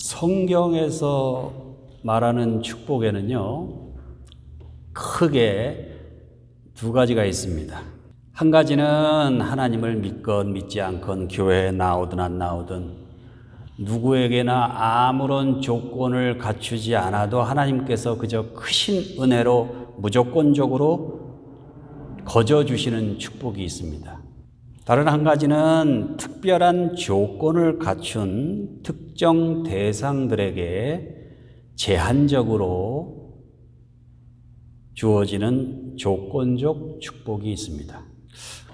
성경에서 말하는 축복에는요, 크게 두 가지가 있습니다. 한 가지는 하나님을 믿건 믿지 않건 교회에 나오든 안 나오든 누구에게나 아무런 조건을 갖추지 않아도 하나님께서 그저 크신 은혜로 무조건적으로 거저주시는 축복이 있습니다. 다른 한 가지는 특별한 조건을 갖춘 특정 대상들에게 제한적으로 주어지는 조건적 축복이 있습니다.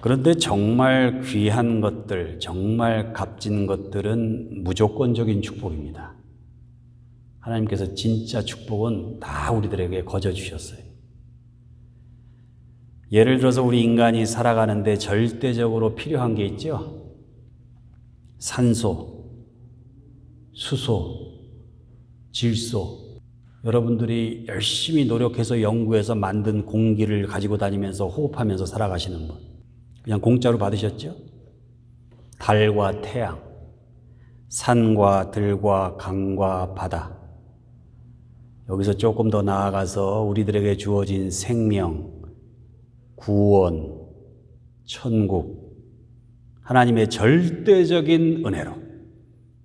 그런데 정말 귀한 것들, 정말 값진 것들은 무조건적인 축복입니다. 하나님께서 진짜 축복은 다 우리들에게 거저 주셨어요. 예를 들어서 우리 인간이 살아가는데 절대적으로 필요한 게 있죠. 산소, 수소, 질소. 여러분들이 열심히 노력해서 연구해서 만든 공기를 가지고 다니면서 호흡하면서 살아가시는 분. 그냥 공짜로 받으셨죠? 달과 태양, 산과 들과 강과 바다. 여기서 조금 더 나아가서 우리들에게 주어진 생명, 구원, 천국, 하나님의 절대적인 은혜로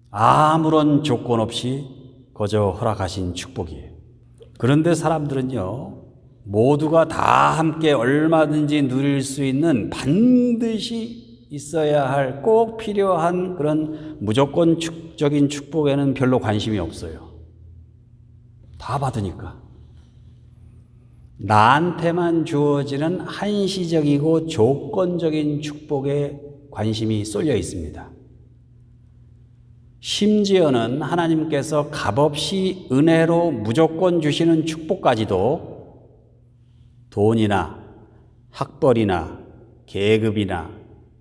아무런 조건 없이 거저 허락하신 축복이에요. 그런데 사람들은요, 모두가 다 함께 얼마든지 누릴 수 있는 반드시 있어야 할 꼭 필요한 그런 무조건적인 축복에는 별로 관심이 없어요. 다 받으니까. 나한테만 주어지는 한시적이고 조건적인 축복에 관심이 쏠려 있습니다. 심지어는 하나님께서 값없이 은혜로 무조건 주시는 축복까지도 돈이나 학벌이나 계급이나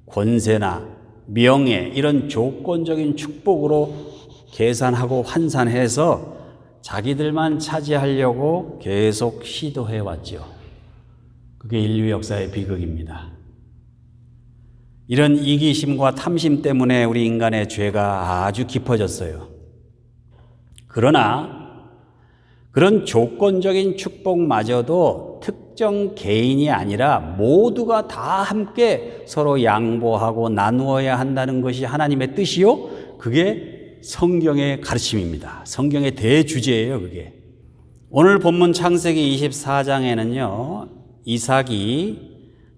권세나 명예 이런 조건적인 축복으로 계산하고 환산해서 자기들만 차지하려고 계속 시도해 왔죠. 그게 인류 역사의 비극입니다. 이런 이기심과 탐심 때문에 우리 인간의 죄가 아주 깊어졌어요. 그러나 그런 조건적인 축복마저도 특정 개인이 아니라 모두가 다 함께 서로 양보하고 나누어야 한다는 것이 하나님의 뜻이요. 그게 성경의 가르침입니다. 성경의 대주제예요, 그게. 오늘 본문 창세기 24장에는요, 이삭이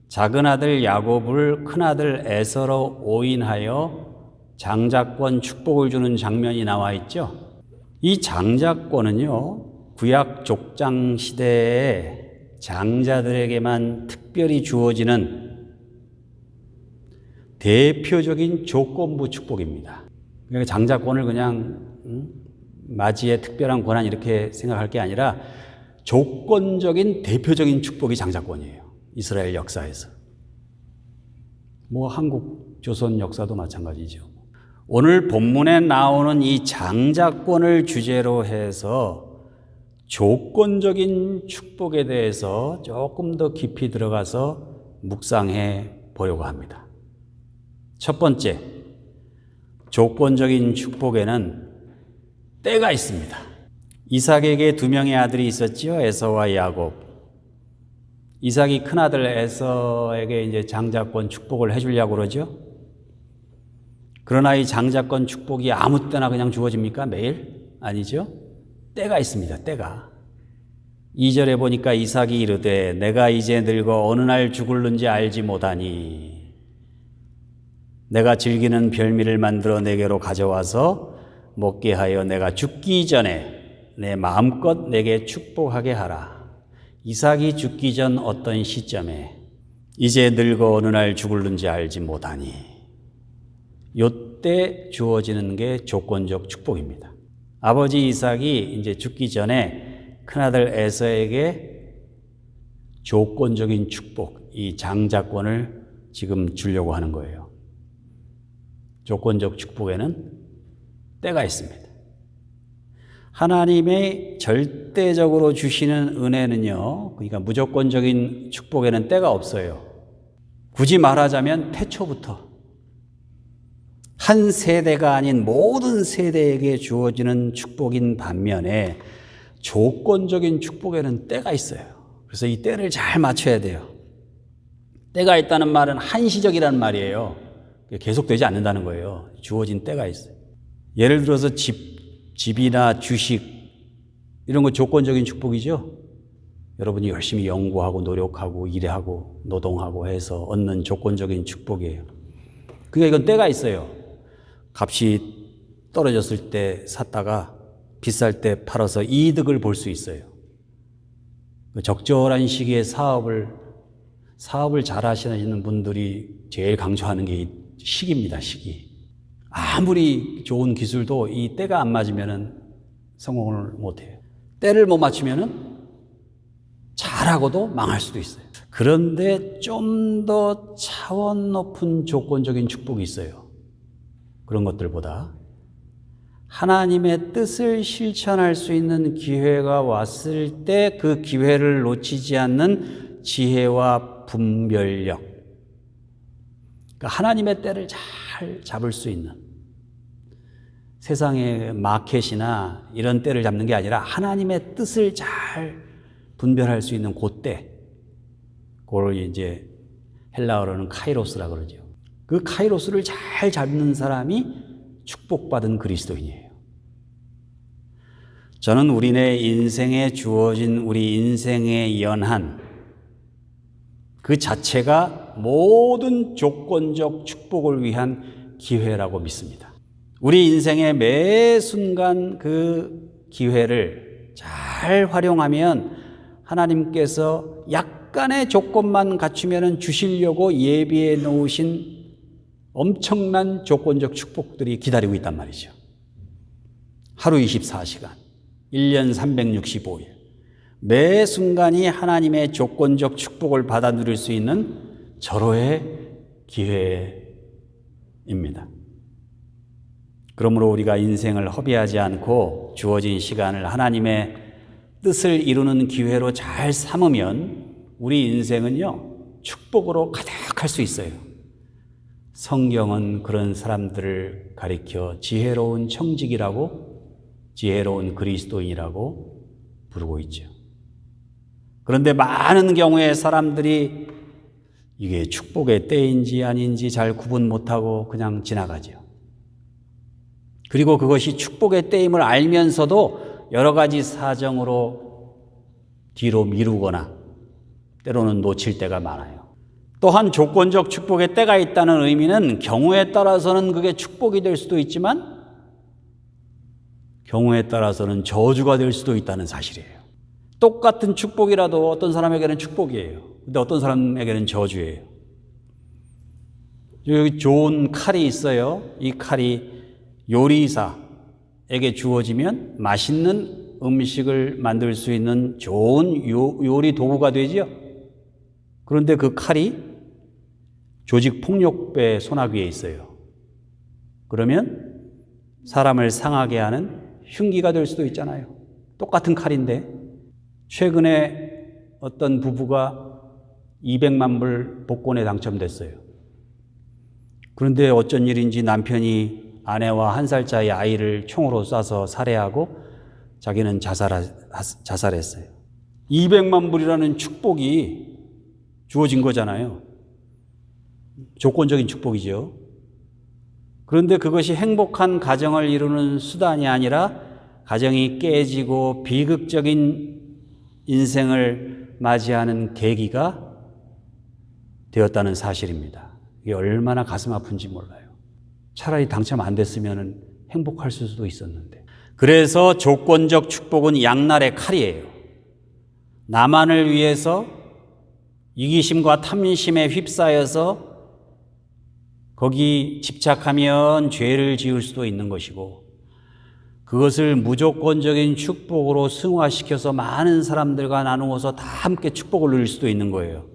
작은 아들 야곱을 큰 아들 에서로 오인하여 장자권 축복을 주는 장면이 나와 있죠. 이 장자권은요, 구약 족장 시대에 장자들에게만 특별히 주어지는 대표적인 조건부 축복입니다. 그러니까 장자권을 그냥 마지의 특별한 권한 이렇게 생각할 게 아니라 조건적인 대표적인 축복이 장자권이에요. 이스라엘 역사에서. 뭐 한국 조선 역사도 마찬가지죠. 오늘 본문에 나오는 이 장자권을 주제로 해서 조건적인 축복에 대해서 조금 더 깊이 들어가서 묵상해 보려고 합니다. 첫 번째, 조건적인 축복에는 때가 있습니다. 이삭에게 두 명의 아들이 있었죠. 에서와 야곱. 이삭이 큰아들 에서에게 이제 장자권 축복을 해주려고 그러죠. 그러나 이 장자권 축복이 아무 때나 그냥 주어집니까? 매일? 아니죠. 때가 있습니다. 때가. 2절에 보니까 이삭이 이르되 내가 이제 늙어 어느 날 죽을는지 알지 못하니 내가 즐기는 별미를 만들어 내게로 가져와서 먹게 하여 내가 죽기 전에 내 마음껏 내게 축복하게 하라. 이삭이 죽기 전 어떤 시점에 이제 늙어 어느 날 죽을는지 알지 못하니 요때 주어지는 게 조건적 축복입니다. 아버지 이삭이 이제 죽기 전에 큰아들 에서에게 조건적인 축복, 이 장자권을 지금 주려고 하는 거예요. 조건적 축복에는 때가 있습니다. 하나님의 절대적으로 주시는 은혜는요, 그러니까 무조건적인 축복에는 때가 없어요. 굳이 말하자면 태초부터 한 세대가 아닌 모든 세대에게 주어지는 축복인 반면에 조건적인 축복에는 때가 있어요. 그래서 이 때를 잘 맞춰야 돼요. 때가 있다는 말은 한시적이라는 말이에요. 계속되지 않는다는 거예요. 주어진 때가 있어요. 예를 들어서 집이나 주식 이런 거 조건적인 축복이죠. 여러분이 열심히 연구하고 노력하고 일하고 노동하고 해서 얻는 조건적인 축복이에요. 그러니까 이건 때가 있어요. 값이 떨어졌을 때 샀다가 비쌀 때 팔아서 이득을 볼 수 있어요. 적절한 시기에 사업을 잘 하시는 분들이 제일 강조하는 게 시기입니다. 시기. 아무리 좋은 기술도 이 때가 안 맞으면 성공을 못해요. 때를 못 맞추면 잘하고도 망할 수도 있어요. 그런데 좀 더 차원 높은 조건적인 축복이 있어요. 그런 것들보다 하나님의 뜻을 실천할 수 있는 기회가 왔을 때 그 기회를 놓치지 않는 지혜와 분별력. 그러니까 하나님의 때를 잘 잡을 수 있는, 세상의 마켓이나 이런 때를 잡는 게 아니라 하나님의 뜻을 잘 분별할 수 있는 그때, 그걸 이제 헬라어로는 카이로스라고 그러죠. 그 카이로스를 잘 잡는 사람이 축복받은 그리스도인이에요. 저는 우리네 인생에 주어진 우리 인생의 연한 그 자체가 모든 조건적 축복을 위한 기회라고 믿습니다. 우리 인생의 매 순간 그 기회를 잘 활용하면 하나님께서 약간의 조건만 갖추면 주시려고 예비해 놓으신 엄청난 조건적 축복들이 기다리고 있단 말이죠. 하루 24시간, 1년 365일, 매 순간이 하나님의 조건적 축복을 받아 누릴 수 있는 절호의 기회입니다. 그러므로 우리가 인생을 허비하지 않고 주어진 시간을 하나님의 뜻을 이루는 기회로 잘 삼으면 우리 인생은요, 축복으로 가득할 수 있어요. 성경은 그런 사람들을 가리켜 지혜로운 청직이라고, 지혜로운 그리스도인이라고 부르고 있죠. 그런데 많은 경우에 사람들이 이게 축복의 때인지 아닌지 잘 구분 못하고 그냥 지나가죠. 그리고 그것이 축복의 때임을 알면서도 여러 가지 사정으로 뒤로 미루거나 때로는 놓칠 때가 많아요. 또한 조건적 축복의 때가 있다는 의미는 경우에 따라서는 그게 축복이 될 수도 있지만 경우에 따라서는 저주가 될 수도 있다는 사실이에요. 똑같은 축복이라도 어떤 사람에게는 축복이에요. 근데 어떤 사람에게는 저주예요. 여기 좋은 칼이 있어요. 이 칼이 요리사에게 주어지면 맛있는 음식을 만들 수 있는 좋은 요리 도구가 되죠. 그런데 그 칼이 조직폭력배 손아귀에 있어요. 그러면 사람을 상하게 하는 흉기가 될 수도 있잖아요. 똑같은 칼인데 최근에 어떤 부부가 200만 불 복권에 당첨됐어요. 그런데 어쩐 일인지 남편이 아내와 1살 차이 아이를 총으로 쏴서 살해하고 자기는 자살했어요. 200만 불이라는 축복이 주어진 거잖아요. 조건적인 축복이죠. 그런데 그것이 행복한 가정을 이루는 수단이 아니라 가정이 깨지고 비극적인 인생을 맞이하는 계기가 되었다는 사실입니다. 이게 얼마나 가슴 아픈지 몰라요. 차라리 당첨 안 됐으면 행복할 수도 있었는데. 그래서 조건적 축복은 양날의 칼이에요. 나만을 위해서 이기심과 탐심에 휩싸여서 거기 집착하면 죄를 지을 수도 있는 것이고, 그것을 무조건적인 축복으로 승화시켜서 많은 사람들과 나누어서 다 함께 축복을 누릴 수도 있는 거예요.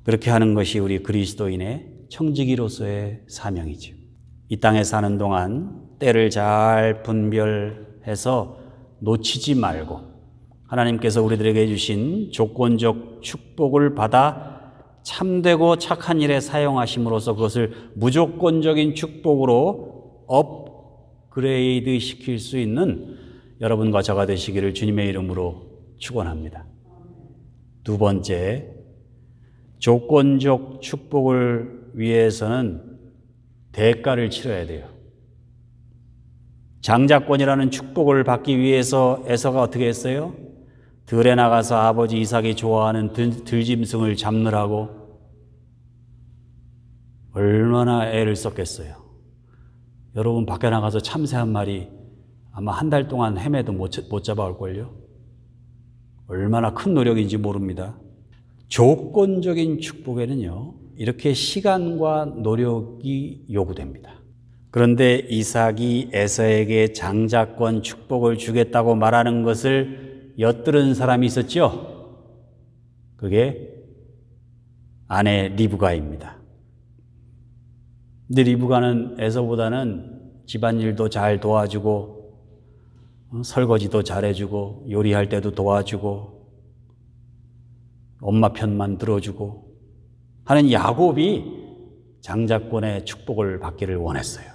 그렇게 하는 것이 우리 그리스도인의 청지기로서의 사명이죠. 이 땅에 사는 동안 때를 잘 분별해서 놓치지 말고 하나님께서 우리들에게 주신 조건적 축복을 받아 참되고 착한 일에 사용하심으로써 그것을 무조건적인 축복으로 업그레이드 시킬 수 있는 여러분과 저가 되시기를 주님의 이름으로 축원합니다. 두 번째, 조건적 축복을 위해서는 대가를 치러야 돼요. 장자권이라는 축복을 받기 위해서 에서가 어떻게 했어요? 들에 나가서 아버지 이삭이 좋아하는 들짐승을 잡느라고 얼마나 애를 썼겠어요. 여러분 밖에 나가서 참새 한 마리 아마 한 달 동안 헤매도 못 잡아올걸요. 얼마나 큰 노력인지 모릅니다. 조건적인 축복에는요, 이렇게 시간과 노력이 요구됩니다. 그런데 이삭이 에서에게 장자권 축복을 주겠다고 말하는 것을 엿들은 사람이 있었죠. 그게 아내 리브가입니다. 근데 리브가는 에서보다는 집안일도 잘 도와주고 설거지도 잘해주고 요리할 때도 도와주고 엄마 편만 들어주고 하는 야곱이 장자권의 축복을 받기를 원했어요.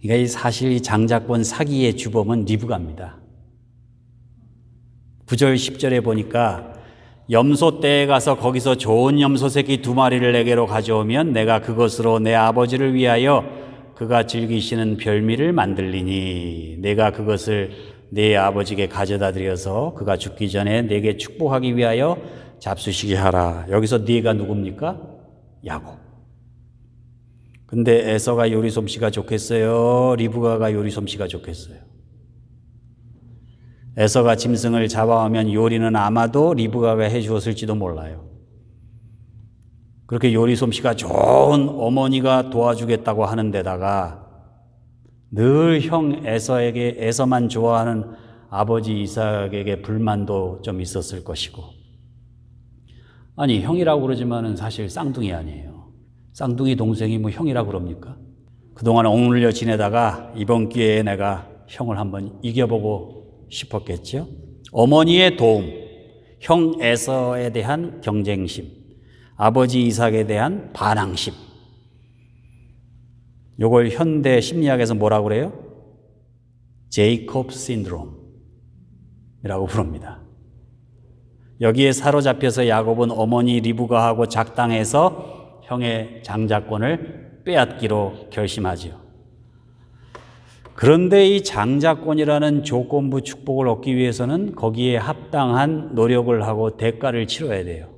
그러니까 사실 이 장자권 사기의 주범은 리브가입니다. 9절 10절에 보니까 염소 떼에 가서 거기서 좋은 염소 새끼 2마리를 내게로 가져오면 내가 그것으로 내 아버지를 위하여 그가 즐기시는 별미를 만들리니 내가 그것을 네 아버지께 가져다 드려서 그가 죽기 전에 내게 축복하기 위하여 잡수시게 하라. 여기서 네가 누굽니까? 야곱. 근데 에서가 요리 솜씨가 좋겠어요? 리브가가 요리 솜씨가 좋겠어요? 에서가 짐승을 잡아오면 요리는 아마도 리브가가 해주었을지도 몰라요. 그렇게 요리 솜씨가 좋은 어머니가 도와주겠다고 하는 데다가 늘 형 에서만 좋아하는 아버지 이삭에게 불만도 좀 있었을 것이고, 아니 형이라고 그러지만은 사실 쌍둥이 아니에요. 쌍둥이 동생이 뭐 형이라고 그럽니까? 그동안 억눌려 지내다가 이번 기회에 내가 형을 한번 이겨보고 싶었겠죠. 어머니의 도움, 형 에서에 대한 경쟁심, 아버지 이삭에 대한 반항심. 이걸 현대 심리학에서 뭐라고 그래요? 제이콥 신드롬이라고 부릅니다. 여기에 사로잡혀서 야곱은 어머니 리브가하고 작당해서 형의 장자권을 빼앗기로 결심하지요. 그런데 이 장자권이라는 조건부 축복을 얻기 위해서는 거기에 합당한 노력을 하고 대가를 치러야 돼요.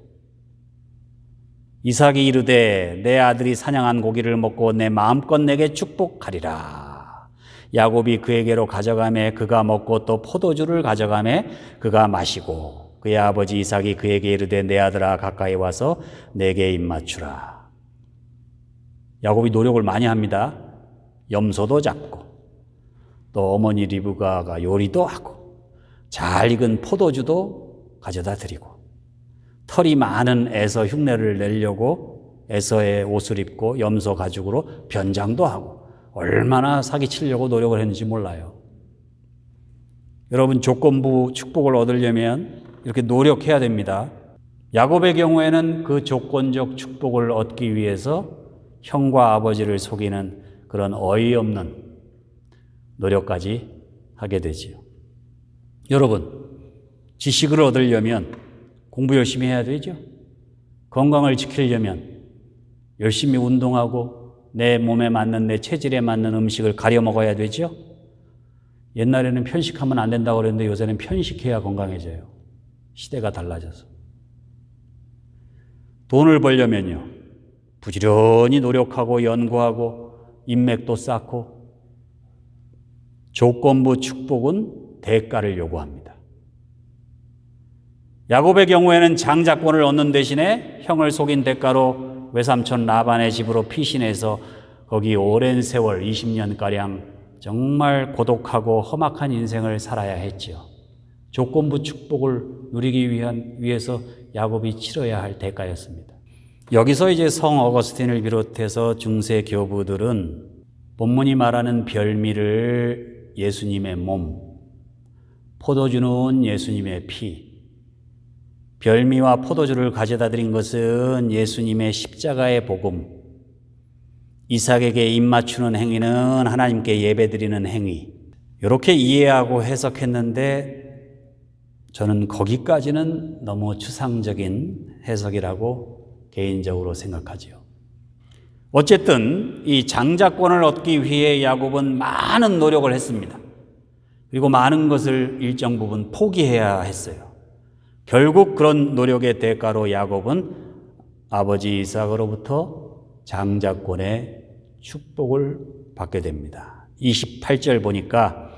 이삭이 이르되 내 아들이 사냥한 고기를 먹고 내 마음껏 내게 축복하리라. 야곱이 그에게로 가져가매 그가 먹고 또 포도주를 가져가매 그가 마시고 그의 아버지 이삭이 그에게 이르되 내 아들아 가까이 와서 내게 입맞추라. 야곱이 노력을 많이 합니다. 염소도 잡고 또 어머니 리브가가 요리도 하고 잘 익은 포도주도 가져다 드리고 털이 많은 에서 흉내를 내려고 에서의 옷을 입고 염소 가죽으로 변장도 하고 얼마나 사기치려고 노력을 했는지 몰라요. 여러분 조건부 축복을 얻으려면 이렇게 노력해야 됩니다. 야곱의 경우에는 그 조건적 축복을 얻기 위해서 형과 아버지를 속이는 그런 어이없는 노력까지 하게 되지요. 여러분, 지식을 얻으려면 공부 열심히 해야 되죠. 건강을 지키려면 열심히 운동하고 내 몸에 맞는 내 체질에 맞는 음식을 가려 먹어야 되죠. 옛날에는 편식하면 안 된다고 그랬는데 요새는 편식해야 건강해져요. 시대가 달라져서. 돈을 벌려면요, 부지런히 노력하고 연구하고 인맥도 쌓고 조건부 축복은 대가를 요구합니다. 야곱의 경우에는 장자권을 얻는 대신에 형을 속인 대가로 외삼촌 라반의 집으로 피신해서 거기 오랜 세월 20년가량 정말 고독하고 험악한 인생을 살아야 했지요. 조건부 축복을 누리기 위해서 야곱이 치러야 할 대가였습니다. 여기서 이제 성 어거스틴을 비롯해서 중세 교부들은 본문이 말하는 별미를 예수님의 몸, 포도주는 예수님의 피, 별미와 포도주를 가져다 드린 것은 예수님의 십자가의 복음, 이삭에게 입맞추는 행위는 하나님께 예배드리는 행위, 이렇게 이해하고 해석했는데 저는 거기까지는 너무 추상적인 해석이라고 개인적으로 생각하지요. 어쨌든 이 장자권을 얻기 위해 야곱은 많은 노력을 했습니다. 그리고 많은 것을 일정 부분 포기해야 했어요. 결국 그런 노력의 대가로 야곱은 아버지 이삭으로부터 장자권의 축복을 받게 됩니다. 28절 보니까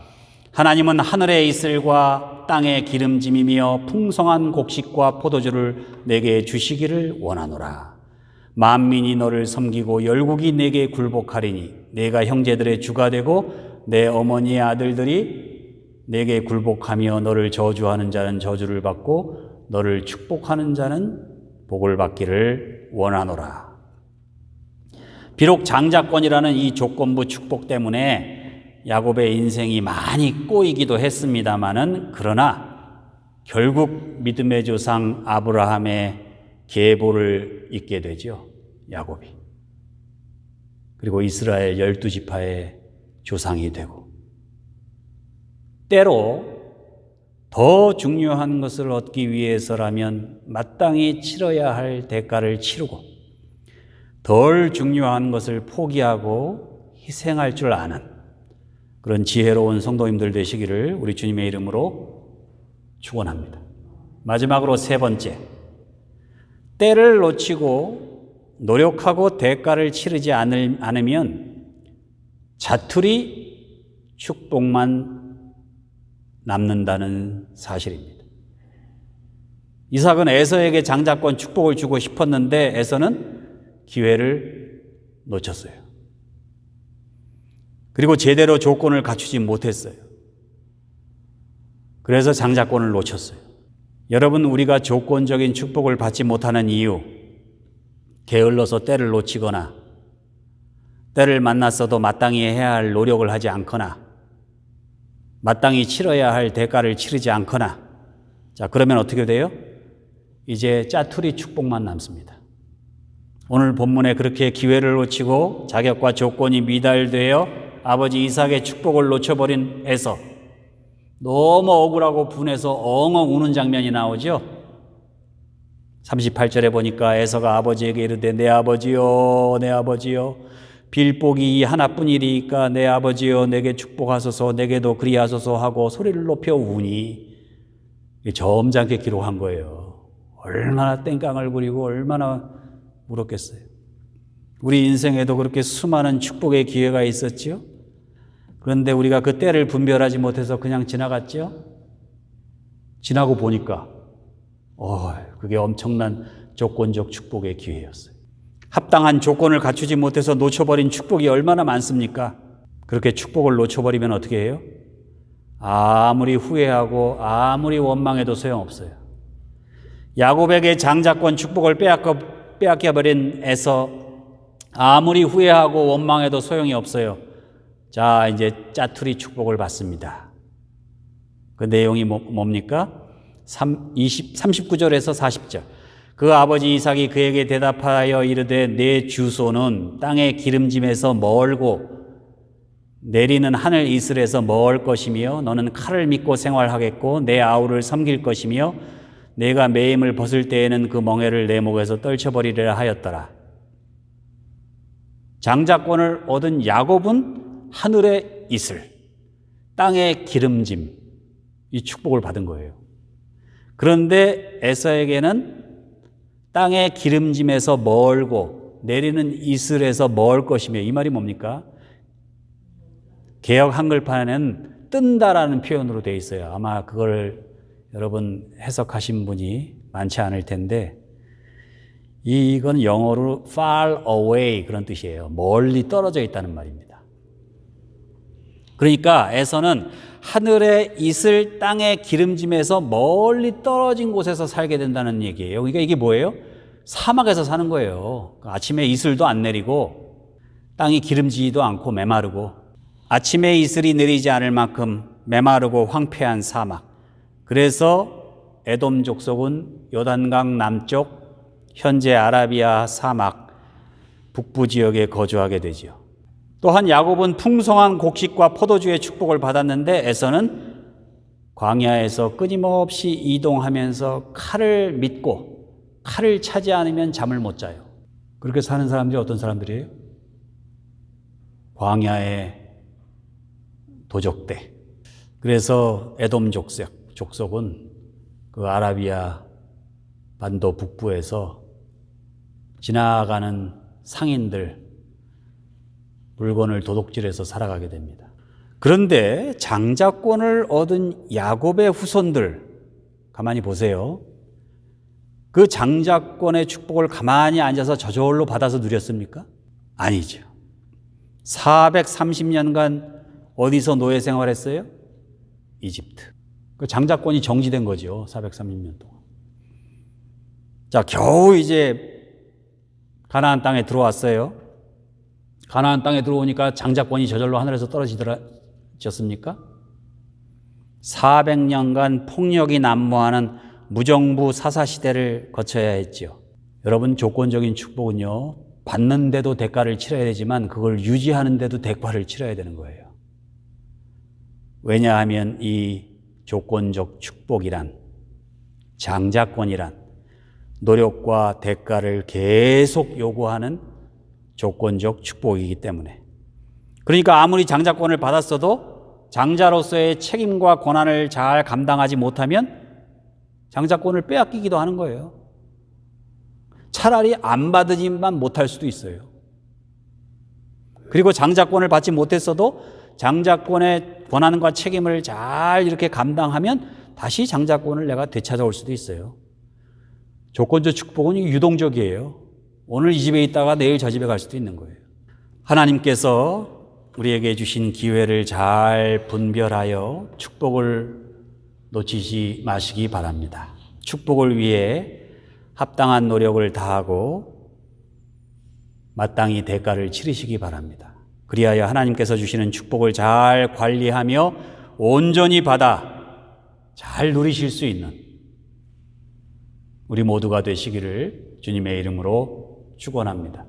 하나님은 하늘의 이슬과 땅의 기름짐이며 풍성한 곡식과 포도주를 내게 주시기를 원하노라. 만민이 너를 섬기고 열국이 내게 굴복하리니 내가 형제들의 주가 되고 내 어머니의 아들들이 내게 굴복하며 너를 저주하는 자는 저주를 받고 너를 축복하는 자는 복을 받기를 원하노라. 비록 장자권이라는 이 조건부 축복 때문에 야곱의 인생이 많이 꼬이기도 했습니다마는 그러나 결국 믿음의 조상 아브라함의 계보를 잇게 되죠. 야곱이. 그리고 이스라엘 12지파의 조상이 되고 때로 더 중요한 것을 얻기 위해서라면 마땅히 치러야 할 대가를 치르고 덜 중요한 것을 포기하고 희생할 줄 아는 그런 지혜로운 성도님들 되시기를 우리 주님의 이름으로 축원합니다. 마지막으로 세 번째, 때를 놓치고 노력하고 대가를 치르지 않으면 자투리 축복만 남는다는 사실입니다. 이삭은 에서에게 장자권 축복을 주고 싶었는데 에서는 기회를 놓쳤어요. 그리고 제대로 조건을 갖추지 못했어요. 그래서 장자권을 놓쳤어요. 여러분, 우리가 조건적인 축복을 받지 못하는 이유, 게을러서 때를 놓치거나 때를 만났어도 마땅히 해야 할 노력을 하지 않거나 마땅히 치러야 할 대가를 치르지 않거나, 자, 그러면 어떻게 돼요? 이제 짜투리 축복만 남습니다. 오늘 본문에 그렇게 기회를 놓치고 자격과 조건이 미달되어 아버지 이삭의 축복을 놓쳐버린 에서 너무 억울하고 분해서 엉엉 우는 장면이 나오죠. 38절에 보니까 에서가 아버지에게 이르되 내 아버지여 내 아버지여 빌복이 하나뿐이리까 내 아버지여 내게 축복하소서 내게도 그리하소서 하고 소리를 높여 우니 점잖게 기록한 거예요. 얼마나 땡깡을 부리고 얼마나 울었겠어요. 우리 인생에도 그렇게 수많은 축복의 기회가 있었지요. 그런데 우리가 그 때를 분별하지 못해서 그냥 지나갔죠. 지나고 보니까 그게 엄청난 조건적 축복의 기회였어요. 합당한 조건을 갖추지 못해서 놓쳐버린 축복이 얼마나 많습니까? 그렇게 축복을 놓쳐버리면 어떻게 해요? 아무리 후회하고 아무리 원망해도 소용없어요. 야곱에게 장자권 축복을 빼앗겨버린 에서 아무리 후회하고 원망해도 소용이 없어요. 자, 이제 짜투리 축복을 받습니다. 그 내용이 뭡니까? 39절에서 40절. 그 아버지 이삭이 그에게 대답하여 이르되 내 주소는 땅의 기름짐에서 멀고 내리는 하늘 이슬에서 멀 것이며 너는 칼을 믿고 생활하겠고 내 아우를 섬길 것이며 내가 매임을 벗을 때에는 그 멍에를 내 목에서 떨쳐버리리라 하였더라. 장자권을 얻은 야곱은 하늘의 이슬, 땅의 기름짐, 이 축복을 받은 거예요. 그런데 에서에게는 땅의 기름짐에서 멀고 내리는 이슬에서 멀 것이며, 이 말이 뭡니까? 개역 한글판에는 뜬다라는 표현으로 되어 있어요. 아마 그걸 여러분 해석하신 분이 많지 않을 텐데, 이건 영어로 far away 그런 뜻이에요. 멀리 떨어져 있다는 말입니다. 그러니까 에서는 하늘의 이슬, 땅의 기름짐에서 멀리 떨어진 곳에서 살게 된다는 얘기예요. 그러니까 이게 뭐예요? 사막에서 사는 거예요. 아침에 이슬도 안 내리고 땅이 기름지지도 않고 메마르고 아침에 이슬이 내리지 않을 만큼 메마르고 황폐한 사막. 그래서 에돔 족속은 요단강 남쪽 현재 아라비아 사막 북부 지역에 거주하게 되지요. 또한 야곱은 풍성한 곡식과 포도주의 축복을 받았는데 에서는 광야에서 끊임없이 이동하면서 칼을 믿고 칼을 차지 않으면 잠을 못 자요. 그렇게 사는 사람들이 어떤 사람들이에요? 광야의 도적대. 그래서 에돔 족속은 그 아라비아 반도 북부에서 지나가는 상인들 물건을 도둑질해서 살아가게 됩니다. 그런데 장자권을 얻은 야곱의 후손들 가만히 보세요. 그 장자권의 축복을 가만히 앉아서 저절로 받아서 누렸습니까? 아니죠. 430년간 어디서 노예 생활했어요? 이집트. 그 장자권이 정지된 거죠. 430년 동안. 자, 겨우 이제 가나안 땅에 들어왔어요. 가나안 땅에 들어오니까 장자권이 저절로 하늘에서 떨어지셨습니까? 400년간 폭력이 난무하는 무정부 사사시대를 거쳐야 했죠. 여러분, 조건적인 축복은요, 받는데도 대가를 치러야 되지만 그걸 유지하는데도 대가를 치러야 되는 거예요. 왜냐하면 이 조건적 축복이란, 장자권이란 노력과 대가를 계속 요구하는 조건적 축복이기 때문에. 그러니까 아무리 장자권을 받았어도 장자로서의 책임과 권한을 잘 감당하지 못하면 장자권을 빼앗기기도 하는 거예요. 차라리 안 받으지만 못할 수도 있어요. 그리고 장자권을 받지 못했어도 장자권의 권한과 책임을 잘 이렇게 감당하면 다시 장자권을 내가 되찾아올 수도 있어요. 조건적 축복은 유동적이에요. 오늘 이 집에 있다가 내일 저 집에 갈 수도 있는 거예요. 하나님께서 우리에게 주신 기회를 잘 분별하여 축복을 놓치지 마시기 바랍니다. 축복을 위해 합당한 노력을 다하고 마땅히 대가를 치르시기 바랍니다. 그리하여 하나님께서 주시는 축복을 잘 관리하며 온전히 받아 잘 누리실 수 있는 우리 모두가 되시기를 주님의 이름으로 축원합니다.